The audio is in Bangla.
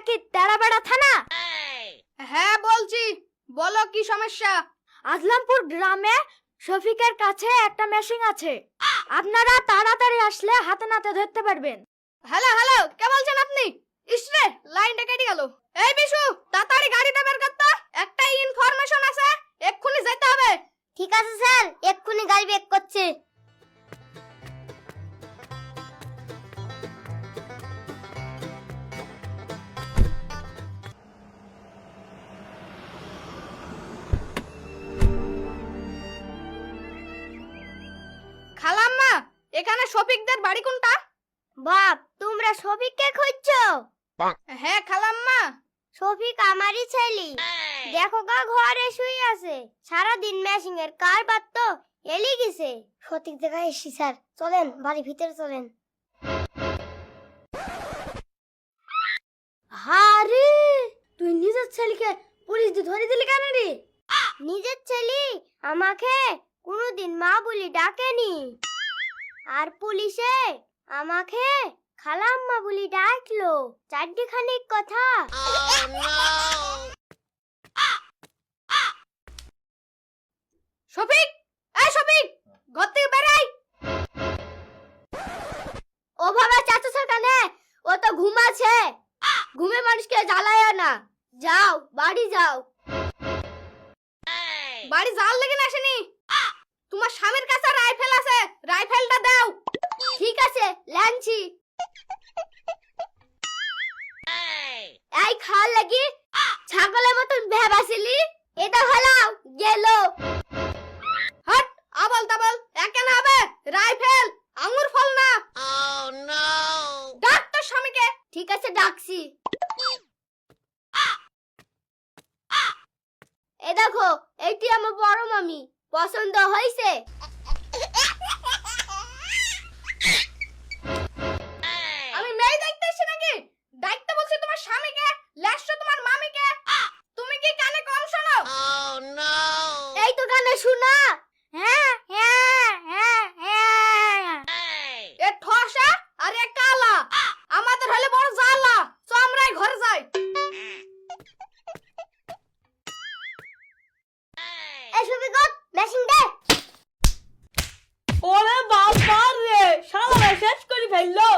কি তেরাবেড়া থানা? হ্যাঁ বলছি, বলো কি সমস্যা? আজলামপুর গ্রামে শফিকের কাছে একটা মেশিন আছে, আপনারা তাড়াতাড়ি আসলে হাতে নাতে ধরতে পারবেন। হ্যালো হ্যালো, কে বলছেন আপনি? ইসরে লাইনটা কেটে গেল। এই বিশু, তাড়াতাড়ি গাড়িটা বের কর তো, একটা ইনফরমেশন আছে, এক্ষুনি যেতে হবে। ঠিক আছে স্যার, এক্ষুনি গাড়ি বের করছি। খালাম্মা, এখানে শফিকদের বাড়ি কোনটা? বাপ, তোমরা শফিককে খুঁজছো? হ্যাঁ খালাম্মা। শফিক আমারই ছেলে, দেখো গা ঘরে শুয়ে আছে, সারাদিন মেশিনের কারবার তো এলি গেছে। সঠিক জায়গায় এসেছি স্যার, চলেন বাড়ি ভিতরে চলেন। আরে তুই নিজের ছেলেকে পুলিশ দিয়ে ধরে দিলি কেন রে? নিজের ছেলে আমাকে কোনোদিন মা বলি ডাকেনি, আর পুলিশে আমাকে খালাম্মা বলি ডাকলো। চারটি খানিক কথা। শফিক, এই শফিক, ঘর থেকে বের আই। ও বাবা, চাচা কানে, ও তো ঘুমাচ্ছে, ঘুমে মানুষকে জ্বালায় না। যাও বাড়ি যাও। বাড়ি যাওয়ার লেগে আসেনি, তোমার স্বামীর কাছে রাইফেল আছে, রাইফেলটা দাও। ঠিক আছে, ল্যানছি। এই খাওয়ার লাগি ছাগলের মতন ভেবাছিলি, এটা হলাও গেল। হট, আবল তাবল একে না হবে, রাইফেল আঙ্গুর ফল না। ডাক তোর স্বামীকে। ঠিক আছে, ডাকছি। এ দেখো, এটি আমার বড় মামি, পছন্দ হয়েছে? আমি মেয়ে দেখতে এসেছি নাকি? ডাকতে বলছি তোমার স্বামীকে, লেসছো তোমার মামিকে। তুমি কি কানে কম শোনো? এই তো গানে শোনা। হ্যাঁ হ্যাঁ হ্যাঁ হ্যাঁ। এ ঠসা আর এ কালা, আমাদের হলে বড় জ্বালা। তো আমরাই ঘরে যাই। এই শফিকত, মেশিন দে। ওরে বাবা রে, শালা শেষ করে ফেললো।